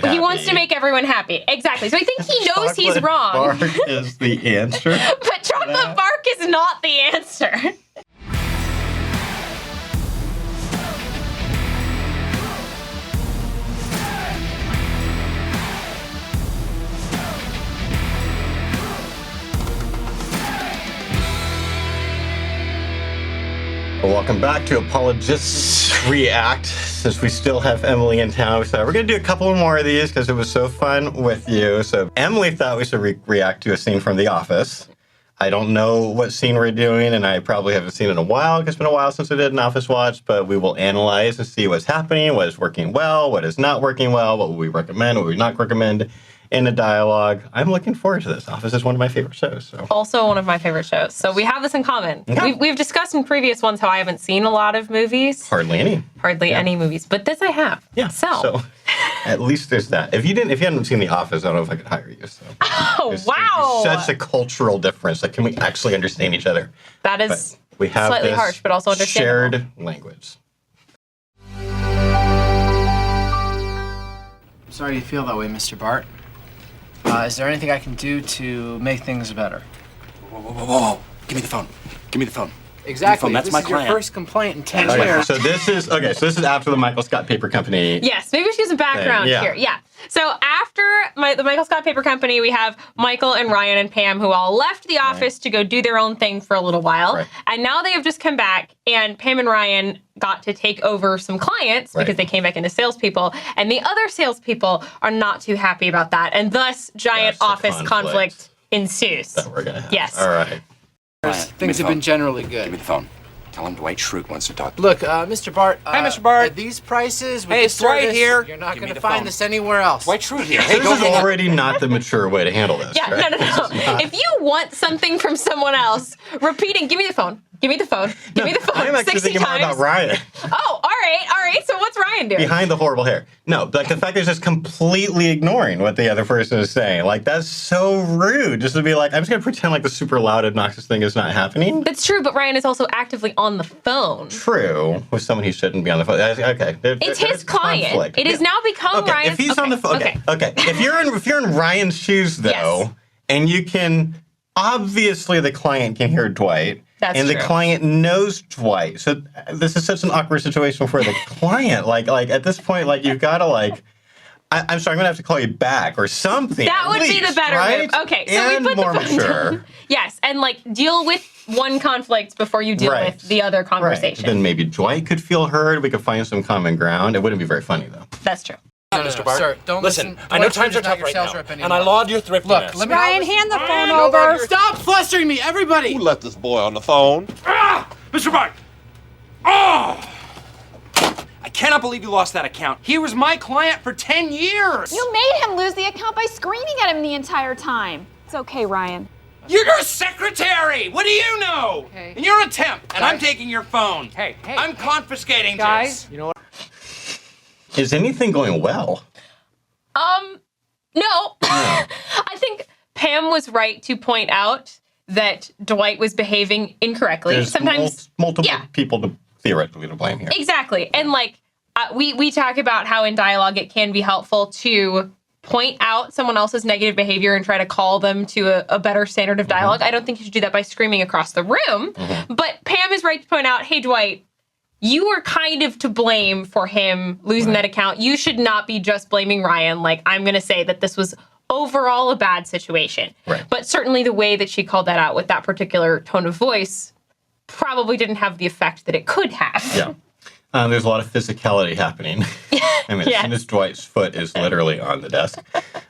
He wants to make everyone happy. Exactly. So I think he knows he's wrong. Bark is the answer. But chocolate bark is not the answer. Welcome back to Apologists React, since we still have Emily in town. So we're going to do a couple more of these because it was so fun with you. So Emily thought we should react to a scene from The Office. I don't know what scene we're doing, and I probably haven't seen it in a while because it's been a while since I did an Office watch, but we will analyze and see what's happening, what is working well, what is not working well, what would we recommend, what would we not recommend in the dialogue. I'm looking forward to this. Office is one of my favorite shows. So. Also one of my favorite shows. So we have this in common. Yeah. We've discussed in previous ones how I haven't seen a lot of movies. Hardly any. Any movies. But this I have. Yeah. So at least there's that. If you hadn't seen The Office, I don't know if I could hire you. So. Oh, wow. It's such a cultural difference. Like, can we actually understand each other? That is we have slightly harsh, but also understandable. Shared language. Sorry you feel that way, Mr. Bart. Is there anything I can do to make things better? Whoa. Give me the phone. Give me the phone. Exactly. That's my client. This is your first complaint in 10 years. So this is after the Michael Scott Paper Company. Yes, maybe we should give some background here. Yeah. So after the Michael Scott Paper Company, we have Michael and Ryan and Pam who all left the office to go do their own thing for a little while. Right. And now they have just come back, and Pam and Ryan got to take over some clients because they came back into salespeople, and the other salespeople are not too happy about that, and thus giant office conflict ensues. That we're gonna have. Yes. All right. Things have been generally good. Give me the phone. Tell him Dwight Schrute wants to talk to Look, Mr. Bart. Hi, Mr. Bart. At these prices, hey, it's Dwight here. You're not going to find this anywhere else. Dwight Schrute here. Hey, this is already not the mature way to handle this. Yeah, right? No. If you want something from someone else, repeating, give me the phone. Give me the phone. Give me the phone. I'm actually 60 thinking times. more about Ryan. Oh, all right. So what's Ryan doing? Behind the horrible hair. No, like the fact that he's just completely ignoring what the other person is saying. Like, that's so rude. Just to be like, I'm just going to pretend like the super loud, obnoxious thing is not happening. That's true, but Ryan is also actively on the phone. True. With someone he shouldn't be on the phone. Okay. It's his client. Conflict. It has now become Ryan's. If he's on the phone. Okay. If you're in Ryan's shoes, though, and you can, obviously the client can hear Dwight. That's and true. The client knows Dwight. So this is such an awkward situation for the client. Like at this point, like you've got to I'm sorry, I'm gonna have to call you back or something. That would be the better move. Okay, so and we put more the phone mature. down. Yes, and deal with one conflict before you deal with the other conversation. Then maybe Dwight could feel heard. We could find some common ground. It wouldn't be very funny though. That's true. No, Mr. Bart. Sir, don't listen. I know times are tough right now, and I laud your thriftiness. Look, Ryan, hand the phone over. Stop flustering me, everybody! Who let this boy on the phone? Mr. Bart! Oh! I cannot believe you lost that account. He was my client for 10 years! You made him lose the account by screaming at him the entire time. It's okay, Ryan. You're your secretary! What do you know? Okay. And you're a temp, and I'm taking your phone. I'm confiscating this. You know what? Is anything going well? No. I think Pam was right to point out that Dwight was behaving incorrectly. There's sometimes multiple people theoretically to blame here. Exactly. And we talk about how in dialogue it can be helpful to point out someone else's negative behavior and try to call them to a better standard of dialogue. I don't think you should do that by screaming across the room. But Pam is right to point out, hey, Dwight, you were kind of to blame for him losing that account. You should not be just blaming Ryan. I'm going to say that this was overall a bad situation. Right. But certainly the way that she called that out with that particular tone of voice probably didn't have the effect that it could have. Yeah. There's a lot of physicality happening. I mean, as soon as Dwight's foot is literally on the desk,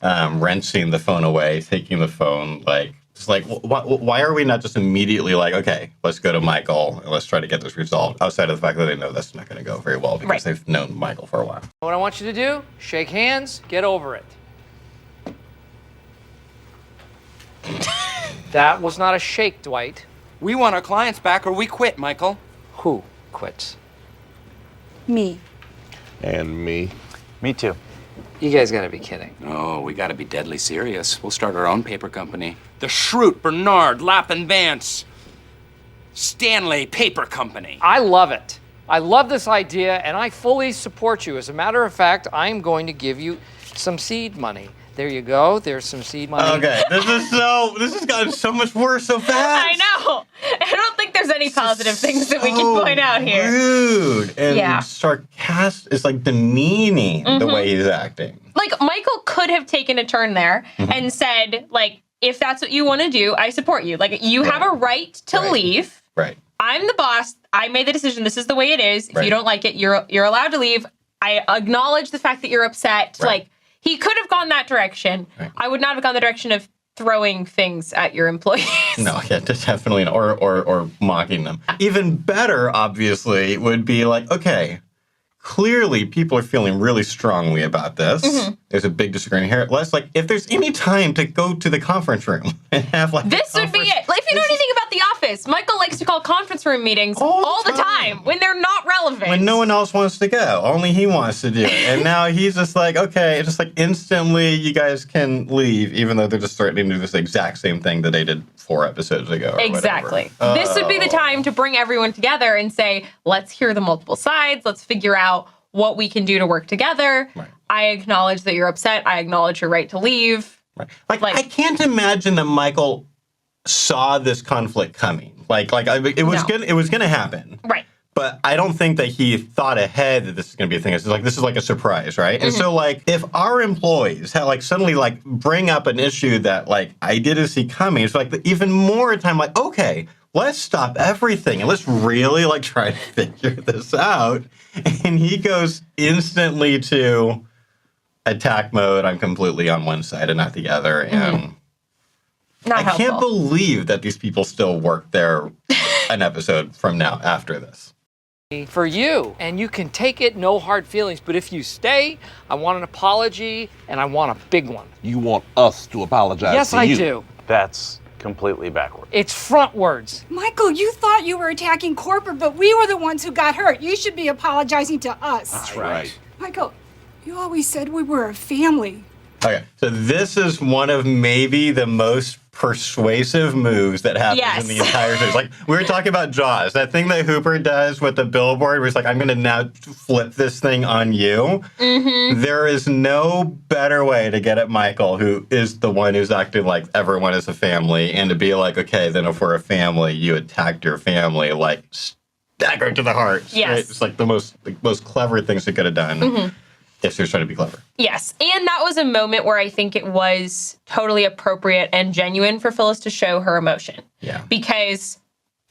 wrenching the phone away, taking the phone, why are we not just immediately okay, let's go to Michael and let's try to get this resolved, outside of the fact that they know that's not going to go very well because they've known Michael for a while. What I want you to do, shake hands, get over it. That was not a shake, Dwight. We want our clients back or we quit, Michael. Who quits? Me. And me. Me too. You guys gotta be kidding. Oh, we gotta be deadly serious. We'll start our own paper company. The Schrute, Bernard, Lappin Vance, Stanley Paper Company. I love it. I love this idea, and I fully support you. As a matter of fact, I'm going to give you some seed money. There you go. There's some seed money. Okay, this has gotten so much worse so fast. I know. I don't think there's any positive things that we can point out here. Rude and sarcastic. It's like demeaning the way he's acting. Like, Michael could have taken a turn there and said, like, if that's what you want to do, I support you. Like, you have a right to leave. Right. I'm the boss. I made the decision. This is the way it is. If you don't like it, you're allowed to leave. I acknowledge the fact that you're upset. Right. Like, he could have gone that direction. Right. I would not have gone the direction of throwing things at your employees. No, yeah, definitely not. Or mocking them. Even better, obviously, would be like, okay, clearly people are feeling really strongly about this. There's a big disagreement here. Let's, like, if there's any time to go to the conference room and have, like, this would be it. Like, if you know anything about The Office, Michael likes to call conference room meetings all the time when they're not relevant. When no one else wants to go. Only he wants to do it. And now he's just like, okay, just like instantly you guys can leave, even though they're just threatening to do this exact same thing that they did 4 episodes ago. Or exactly. Whatever. This would be the time to bring everyone together and say, let's hear the multiple sides. Let's figure out what we can do to work together. Right. I acknowledge that you're upset. I acknowledge your right to leave. Right. Like I can't imagine that Michael saw this conflict coming. It was gonna happen. Right. But I don't think that he thought ahead that this is going to be a thing. It's like, this is like a surprise, right? And so, like, if our employees had, like, suddenly, like, bring up an issue that, like, I didn't see coming, it's like even more time, like, okay, let's stop everything and let's really, like, try to figure this out. And he goes instantly to attack mode. I'm completely on one side and not the other. And not helpful. Can't believe that these people still work there an episode from now after this. For you, and you can take it, no hard feelings, but if you stay, I want an apology, and I want a big one. You want us to apologize yes, to you? Yes, I do. That's completely backwards. It's frontwards. Michael, you thought you were attacking corporate, but we were the ones who got hurt. You should be apologizing to us. That's right. Michael, you always said we were a family. Okay, so this is one of maybe the most persuasive moves that happens in the entire series. Like, we were talking about Jaws, that thing that Hooper does with the billboard where he's like, I'm going to now flip this thing on you. There is no better way to get at Michael, who is the one who's acting like everyone is a family, and to be like, okay, then if we're a family, you attacked your family, like, stagger to the heart. Yes. Right? It's like the most clever things he could have done. If he was trying to be clever. Yes. And that was a moment where I think it was totally appropriate and genuine for Phyllis to show her emotion. Yeah. Because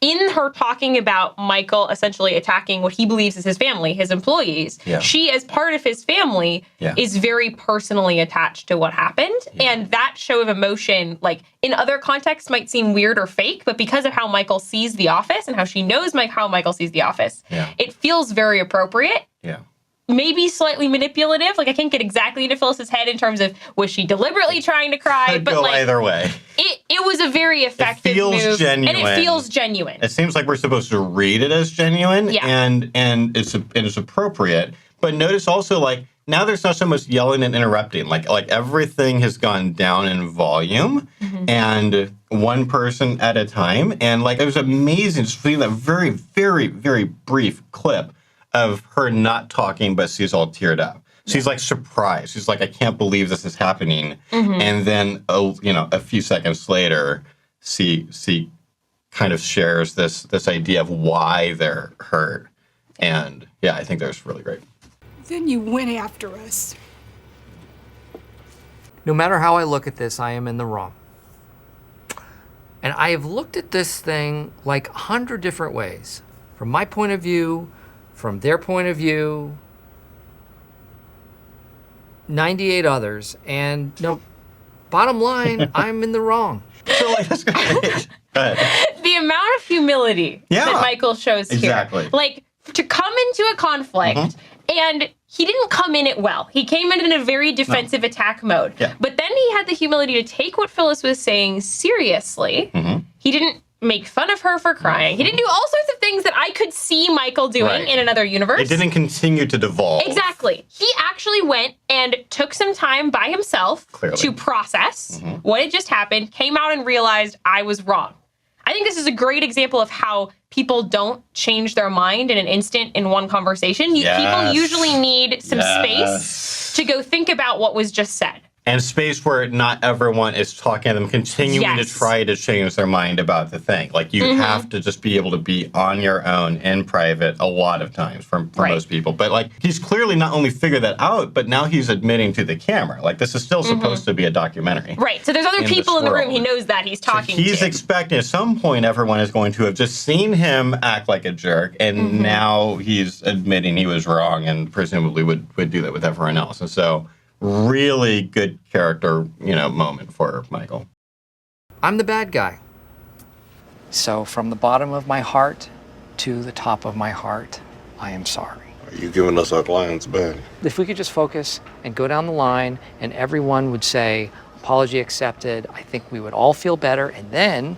in her talking about Michael essentially attacking what he believes is his family, his employees, she, as part of his family, is very personally attached to what happened. And that show of emotion, like, in other contexts might seem weird or fake, but because of how Michael sees The Office and how she knows how Michael sees The Office, it feels very appropriate. Yeah. Maybe slightly manipulative. Like, I can't get exactly into Phyllis's head in terms of, was she deliberately trying to cry? Could but go like, either way. It was a very effective move. Genuine. And it feels genuine. It seems like we're supposed to read it as genuine. Yeah. And it's appropriate. But notice also, like, now there's not so much yelling and interrupting. Like everything has gone down in volume and one person at a time. And, like, it was amazing just seeing that very, very, very brief clip of her not talking, but she's all teared up. She's like surprised. She's like, I can't believe this is happening. And then, a few seconds later, she kind of shares this idea of why they're hurt. And yeah, I think that was really great. Then you went after us. No matter how I look at this, I am in the wrong. And I have looked at this thing like 100 different ways. From my point of view, from their point of view, 98 others, and bottom line, I'm in the wrong. So, like, that's great. Go ahead. The amount of humility that Michael shows here. Like, to come into a conflict, and he didn't come in it well. He came in a very defensive attack mode. Yeah. But then he had the humility to take what Phyllis was saying seriously. He didn't make fun of her for crying. He didn't do all sorts of things that I could see Michael doing in another universe. It didn't continue to devolve. Exactly. He actually went and took some time by himself to process what had just happened, came out and realized I was wrong. I think this is a great example of how people don't change their mind in an instant in one conversation. People usually need some space to go think about what was just said. And space where not everyone is talking to them, continuing to try to change their mind about the thing. Like, you have to just be able to be on your own in private a lot of times for most people. But, like, he's clearly not only figured that out, but now he's admitting to the camera. Like, this is still supposed to be a documentary. Right. So there's other people in the room he knows that he's talking to. He's expecting at some point everyone is going to have just seen him act like a jerk, and now he's admitting he was wrong and presumably would do that with everyone else. And so... really good character, moment for Michael. I'm the bad guy. So from the bottom of my heart to the top of my heart, I am sorry. Are you giving us our clients back? If we could just focus and go down the line and everyone would say, apology accepted, I think we would all feel better. And then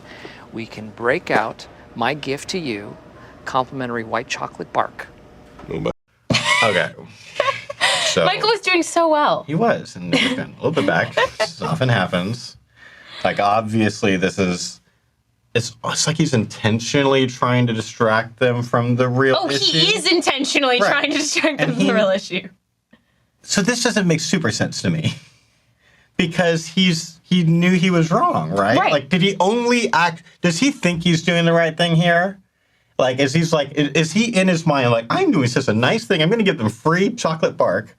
we can break out my gift to you, complimentary white chocolate bark. Okay. So, Michael was doing so well. He was, and he's been a little bit back. This often happens. Like, obviously, it's like he's intentionally trying to distract them from the real issue. He is intentionally trying to distract them from the real issue. So this doesn't make super sense to me. Because he knew he was wrong, right? Like, did he only act... Does he think he's doing the right thing here? Like, is he in his mind like, I'm doing such a nice thing, I'm going to give them free chocolate bark?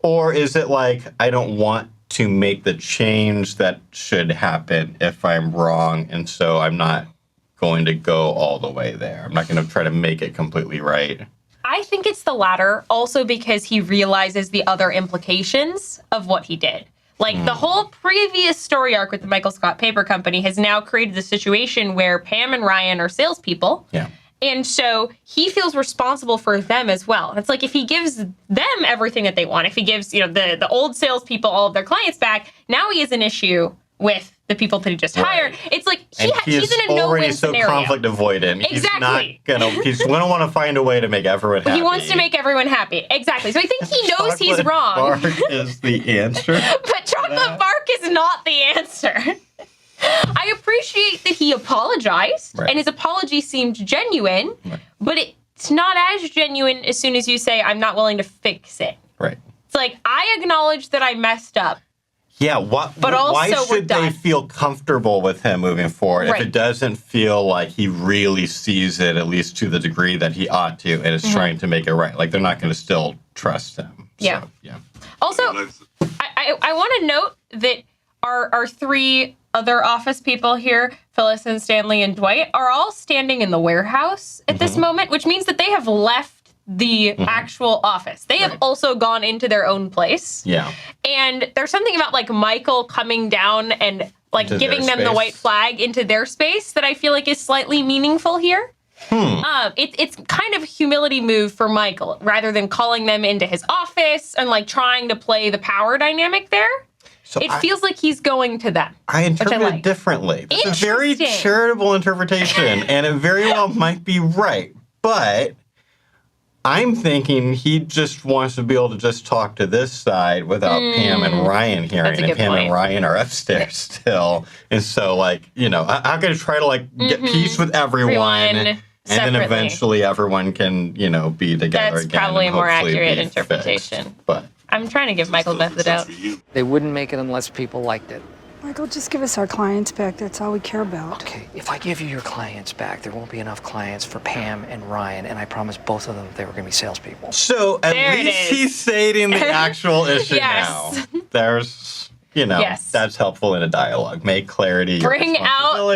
Or is it like, I don't want to make the change that should happen if I'm wrong, and so I'm not going to go all the way there. I'm not going to try to make it completely right. I think it's the latter, also because he realizes the other implications of what he did. Like, the whole previous story arc with the Michael Scott Paper Company has now created the situation where Pam and Ryan are salespeople. Yeah. And so he feels responsible for them as well. It's like, if he gives them everything that they want, if he gives, the old salespeople all of their clients back, now he has an issue with the people that he just hired. It's like, he's in a no-win scenario. Already so conflict avoidant. Exactly. He's going to want to find a way to make everyone happy. He wants to make everyone happy. Exactly. So I think he knows he's wrong. Bark is the answer. But chocolate bark is not the answer. I appreciate that he apologized, and his apology seemed genuine, but it's not as genuine as soon as you say, I'm not willing to fix it. Right. It's like, I acknowledge that I messed up. Yeah, but also why should they feel comfortable with him moving forward if it doesn't feel like he really sees it, at least to the degree that he ought to, and is trying to make it right? Like, they're not going to still trust him. Yeah. So, yeah. Also, I want to note that our three other office people here, Phyllis and Stanley and Dwight, are all standing in the warehouse at this moment, which means that they have left the actual office. They have also gone into their own place. Yeah. And there's something about, like, Michael coming down and, like, giving them the white flag into their space that I feel like is slightly meaningful here. It's kind of a humility move for Michael, rather than calling them into his office and, like, trying to play the power dynamic there. So it feels like he's going to them. I interpret it differently. It's a very charitable interpretation, and it very well might be right. But I'm thinking he just wants to be able to just talk to this side without Pam and Ryan hearing. And Pam and Ryan are upstairs still. And so, like, I'm going to try to, like, get peace with everyone. And then eventually everyone can, be together again. That's probably a more accurate interpretation. Fixed. But I'm trying to give Michael the benefit of the doubt. They wouldn't make it unless people liked it. Michael, just give us our clients back. That's all we care about. Okay, if I give you your clients back, there won't be enough clients for Pam and Ryan, and I promised both of them they were going to be salespeople. So at least he's stating the actual issue now. There's, that's helpful in a dialogue. Make clarity. Bring out,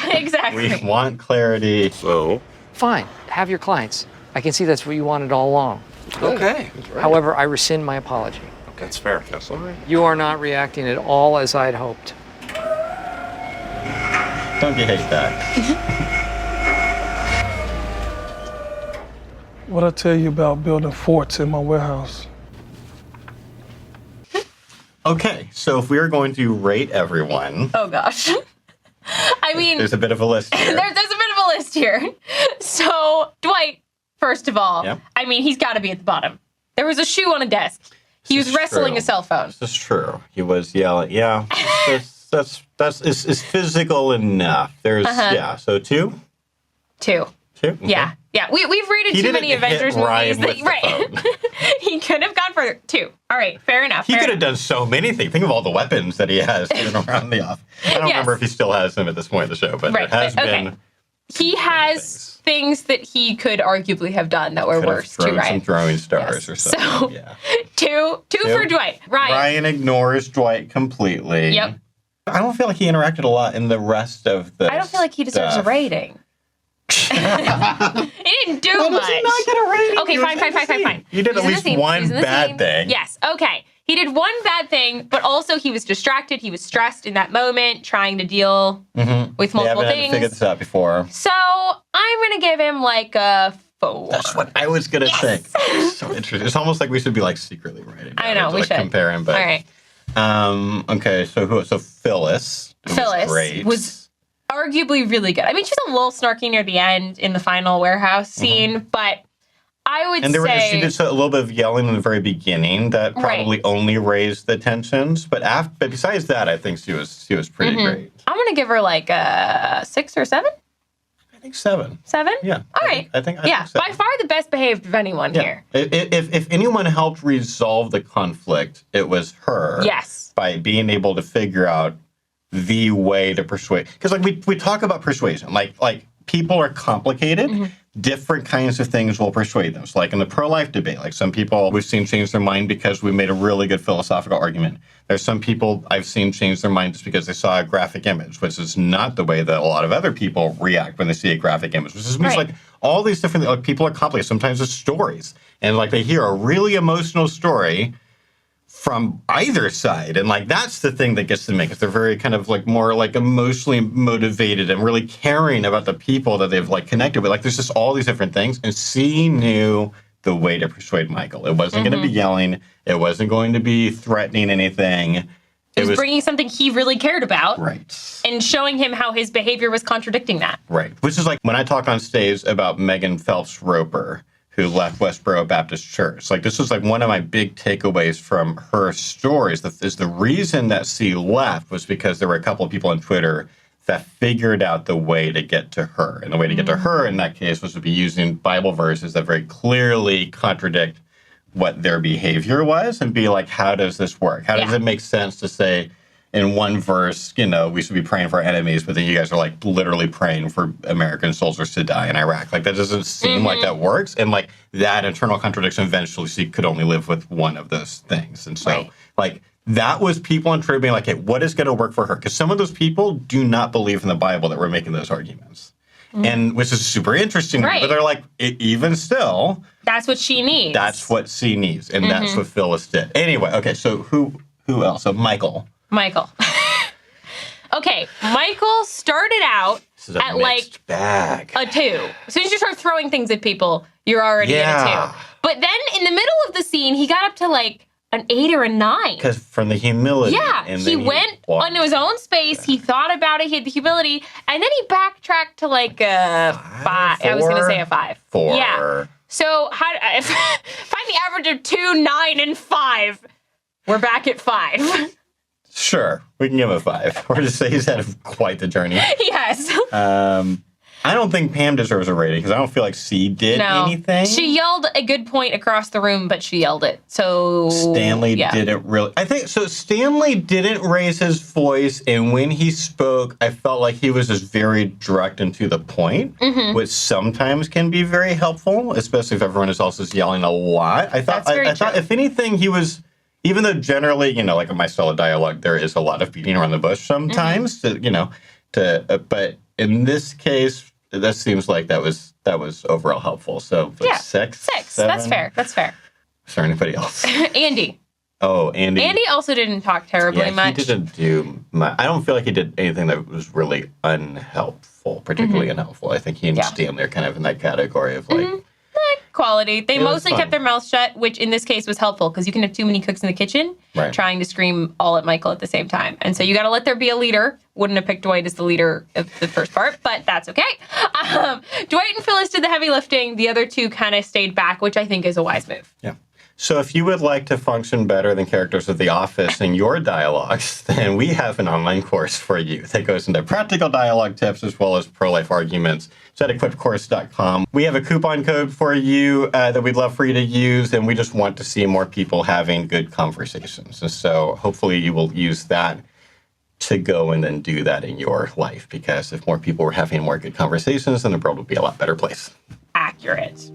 exactly. We want clarity. So? Fine, have your clients. I can see that's what you wanted all along. Okay. However, I rescind my apology. That's fair. That's all right. You are not reacting at all as I'd hoped. Don't get hate back. What'd I tell you about building forts in my warehouse? Okay, so if we are going to rate everyone... Oh, gosh. I mean... There's a bit of a list here. There's a bit of a list here. So, Dwight, first of all, I mean, he's got to be at the bottom. There was a shoe on a desk. He was wrestling a cell phone. This is true. He was yelling. Yeah. is physical enough. There's so 2? 2. 2? Okay. Yeah. We've rated He too many didn't hit Avengers Ryan movies. with the phone. He could have gone further. 2. All right, fair enough. He could have done so many things. Think of all the weapons that he has even around the office. I don't remember if he still has them at this point in the show, but it has been. He has things that he could arguably have done that were worse to Ryan. Some throwing stars or something. So, 2 for Dwight. Ryan ignores Dwight completely. Yep. I don't feel like he interacted a lot in the rest of the I don't feel like he deserves a rating. He didn't do much. Does he not get a rating? Okay, fine. You did at least one bad thing. Yes, okay. He did one bad thing, but also he was distracted. He was stressed in that moment, trying to deal with multiple things. things. Figured this out before. So I'm going to give him like a 4. That's what I was going to think. So interesting. It's almost like we should be like secretly writing. I know, we should. Compare him, but. All right. Okay, so Phyllis. Phyllis was arguably really good. I mean, she's a little snarky near the end in the final warehouse scene, but I would say... she did a little bit of yelling in the very beginning that probably only raised the tensions, but besides that, I think she was pretty great. I'm going to give her like a 6 or 7. I think 7. 7? Yeah. All right. I think by far the best behaved of anyone here. If anyone helped resolve the conflict, it was her. Yes. By being able to figure out the way to persuade. Because like we talk about persuasion, like people are complicated. Different kinds of things will persuade them. So like in the pro-life debate, like some people we've seen change their mind because we made a really good philosophical argument. There's some people I've seen change their mind just because they saw a graphic image, which is not the way that a lot of other people react when they see a graphic image. Which just means like all these different, like people are complicated. Sometimes it's stories. And like they hear a really emotional story from either side. And like that's the thing that gets them because they're very kind of like more like emotionally motivated and really caring about the people that they've like connected with. Like there's just all these different things. And she knew the way to persuade Michael. It wasn't going to be yelling. It wasn't going to be threatening anything. It was bringing something he really cared about. Right. And showing him how his behavior was contradicting that. Right. Which is like when I talk on stage about Megan Phelps Roper, who left Westboro Baptist Church. Like this was like one of my big takeaways from her stories. Is the reason that she left was because there were a couple of people on Twitter that figured out the way to get to her. And the way to get to her in that case was to be using Bible verses that very clearly contradict what their behavior was and be like, how does this work? How does it make sense to say in one verse, you know, we should be praying for our enemies, but then you guys are like literally praying for American soldiers to die in Iraq. Like that doesn't seem like that works. And like that internal contradiction, eventually she could only live with one of those things. And so like that was people on Twitter being like, hey, what is going to work for her? Because some of those people do not believe in the Bible that we're making those arguments. And which is super interesting. But they're like, even still. That's what she needs. That's what she needs. And that's what Phyllis did. Anyway, okay, so who else? So Michael. Okay, Michael started out at like bag. a 2. As soon as you start throwing things at people, you're already at a 2. But then in the middle of the scene, he got up to like an 8 or a 9. Because from the humility. Yeah, and he went onto his own space. He thought about it. He had the humility. And then he backtracked to like a 5. I was going to say a 5. 4. Yeah. So find the average of 2, 9, and 5. We're back at 5. Sure, we can give him a 5. Or just say he's had quite the journey. Yes. I don't think Pam deserves a rating because I don't feel like she did anything. She yelled a good point across the room, but she yelled it. So Stanley didn't really. I think so. Stanley didn't raise his voice, and when he spoke, I felt like he was just very direct and to the point, which sometimes can be very helpful, especially if everyone is also yelling a lot. I thought if anything, he was. Even though generally, you know, like in my style of dialogue, there is a lot of beating around the bush sometimes, but in this case, that seems like that was overall helpful. So 6. 6. 7? That's fair. That's fair. Is there anybody else? Andy. Oh, Andy. Andy also didn't talk terribly much. He didn't do much. I don't feel like he did anything that was really unhelpful, particularly unhelpful. I think he and Stanley are kind of in that category of like. Quality. They mostly kept their mouths shut, which in this case was helpful because you can have too many cooks in the kitchen trying to scream all at Michael at the same time. And so you got to let there be a leader. Wouldn't have picked Dwight as the leader of the first part, but that's okay. Dwight and Phyllis did the heavy lifting. The other two kind of stayed back, which I think is a wise move. Yeah. So if you would like to function better than characters of The Office in your dialogues, then we have an online course for you that goes into practical dialogue tips as well as pro-life arguments. It's at equipcourse.com. We have a coupon code for you that we'd love for you to use, and we just want to see more people having good conversations. And so hopefully you will use that to go and then do that in your life, because if more people were having more good conversations, then the world would be a lot better place. Accurate.